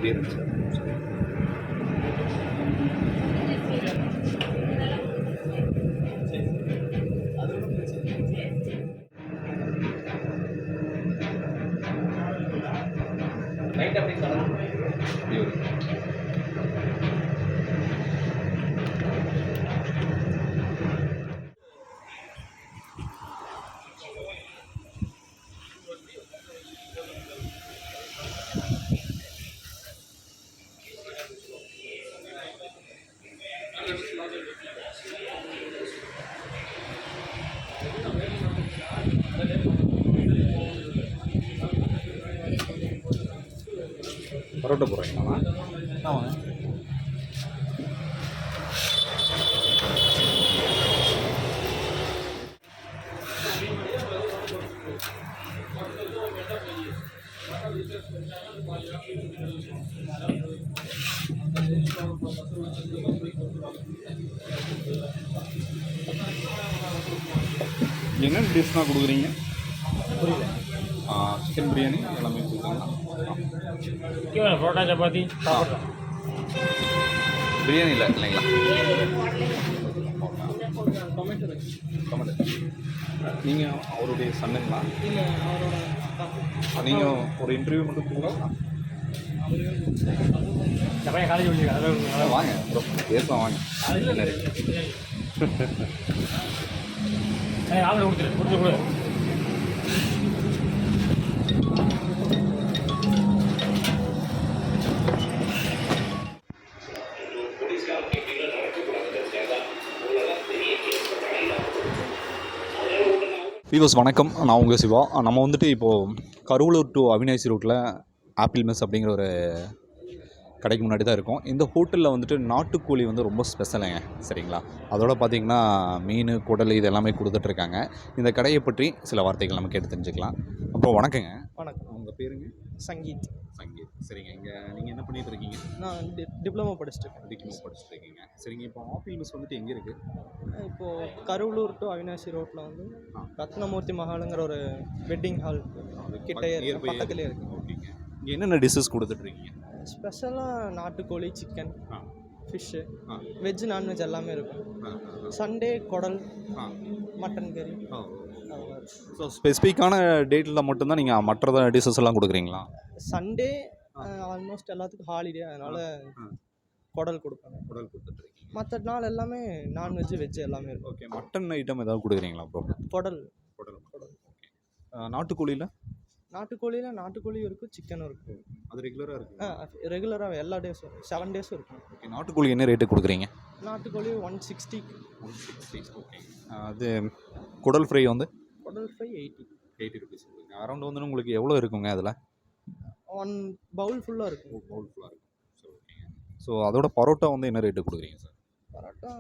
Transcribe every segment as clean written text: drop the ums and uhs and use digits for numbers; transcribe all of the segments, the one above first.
அப்படியே இருந்துச்சு. ரைட் அப்படி அப்படியே வரும். பரோட்டா போடுறீங்களா? ஆமாங்க. என்ன டிஷ்னால் கொடுக்குறீங்க? புரியல. சிக்கன் பிரியாணி எல்லாமே கொடுக்குறீங்களா? பரோட்டா சப்பாத்தி சாப்பிட்றோம். பிரியாணி இல்லை இல்லைங்களா? நீங்கள் அவருடைய சன்னுங்களா? இல்லை, அவரோட நீங்கள் ஒரு இன்டர்வியூ மட்டும் கொடுக்கலாம். காலேஜ் முடிஞ்சிருக்காங்க. வாங்க ப்ரோ, பேசலாம் வாங்க. ஆப்பிள் கொடுத்துரு கொடு. வியூவர்ஸ் வணக்கம், நான் உங்கள் சிவா. நம்ம வந்துட்டு இப்போது கருவலூர் டு அவினாசி ரோட்டில் ஆப்பிள் மெஸ் அப்படிங்கிற ஒரு கடைக்கு முன்னாடி தான் இருக்கும். இந்த ஹோட்டலில் வந்துட்டு நாட்டுக்கோழி வந்து ரொம்ப ஸ்பெஷலுங்க, சரிங்களா? அதோட பார்த்திங்கன்னா மீன், குடல் இது எல்லாமே கொடுத்துட்ருக்காங்க. இந்த கடையை பற்றி சில வார்த்தைகள் நம்ம கேட்டு தெரிஞ்சுக்கலாம். அப்புறம் வணக்கங்க. வணக்கம். உங்கள் பேருங்க? சங்கீத். சங்கீத், சரிங்க. இங்கே நீங்கள் என்ன பண்ணிகிட்டு இருக்கீங்க? நான் டிப்ளமோ படிச்சுட்ருக்கேன். சரிங்க. இப்போ ஆப்பிள் மெஸ் வந்துட்டு எங்கே இருக்குது? இப்போது கருவலூர் டு அவினாசி ரோட்டில் வந்து ரத்னமூர்த்தி மஹாலுங்கிற ஒரு வெட்டிங் ஹால் கிட்டே பக்கத்துலேயே இருக்குது. ஓகேங்க. இங்கே என்னென்ன டிஷ்ஷஸ் கொடுத்துட்ருக்கீங்க? ஸ்பெஷலாக நாட்டுக்கோழி, சிக்கன், ஃபிஷ்ஷு, வெஜ் நான்வெஜ் எல்லாமே இருக்கும். சண்டே குடல், மட்டன் கறி. ஸோ ஸ்பெசிஃபிக்கான டேட்டில் மட்டும்தான் நீங்கள் மற்ற டிஷ்ஷஸ் எல்லாம் கொடுக்குறீங்களா? சண்டே ஆல்மோஸ்ட் எல்லாத்துக்கும் ஹாலிடே, அதனால் குடல் கொடுப்பாங்க. குடல் கொடுத்துட்ருக்கீங்க. மற்ற நாள் எல்லாமே நான்வெஜ், வெஜ் எல்லாமே இருக்கும். ஓகே. மட்டன் ஐட்டம் ஏதாவது கொடுக்குறீங்களா ப்ரோ? குடல். ஓகே. நாட்டுக்கோழியில்? நாட்டுக்கோழியும் இருக்கும், சிக்கனும் இருக்கும். அது ரெகுலராக இருக்குது? ரெகுலராக எல்லா டேஸும் 7 டேஸும் இருக்கும். ஓகே. நாட்டுக்கோழி என்ன ரேட்டு கொடுக்குறீங்க? நாட்டுக்கோழி 160. ஓகே. அது குடல் ஃப்ரை வந்து? குடல் ஃப்ரை 80 ருபீஸ். அரௌண்ட் வந்து உங்களுக்கு எவ்வளோ இருக்குங்க அதில்? 1 பவுல் ஃபுல்லாக இருக்கும். பவுல் ஃபுல்லாக இருக்கும். ஸோ ஓகேங்க. ஸோ அதோட பரோட்டா வந்து என்ன ரேட்டு கொடுக்குறீங்க சார்? பரோட்டா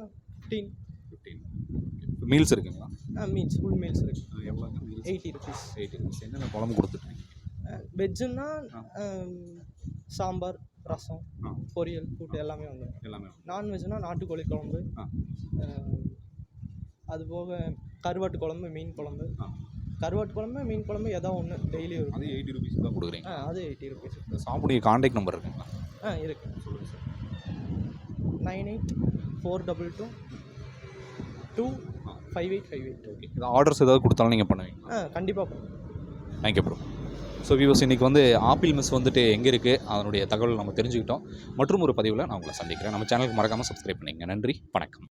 15. மீல்ஸ் இருக்குங்களா? மீல்ஸ், ஃபுல் மீல்ஸ் இருக்குது. எவ்வளோங்க மீல்ஸ்? 80 ருபீஸ். என்னென்ன குழம்பு கொடுத்துட்ருக்கீங்க? வெஜ்ஜுன்னா சாம்பார், ரசம், பொரியல், கூட்டு எல்லாமே வந்துடும். நான்வெஜ்னா நாட்டுக்கோழி குழம்பு, அதுபோக கருவாட்டு குழம்பு, மீன் குழம்பு. கருவாட்டு குழம்பு, மீன் குழம்பு ஏதோ ஒன்று டெய்லி இருக்கும். அது 80 ருபீஸ் தான் கொடுக்குறீங்க? அது 80 ருபீஸ். சாப்பிடைய கான்டாக்ட் நம்பர் இருக்குங்களா? இருக்குது. சொல்லுங்கள் சார். 984222 5858. ஓகே. இந்த ஆர்டர்ஸ் ஏதாவது கொடுத்தாலும் நீங்கள் பண்ணுவீங்களா? கண்டிப்பாக பண்ணுவேன். Thank you bro. ஸோ வியூவர்ஸ், இன்றைக்கி வந்து ஆப்பிள் மெஸ் வந்துட்டு எங்கே இருக்குது அதனுடைய தகவல் நம்ம தெரிஞ்சுக்கிட்டோம். மற்றும் ஒரு பதிவில் நான் உங்களை சந்திக்கிறேன். நம்ம சேனலுக்கு மறக்காமல் சப்ஸ்கிரைப் பண்ணிங்க. நன்றி, வணக்கம்.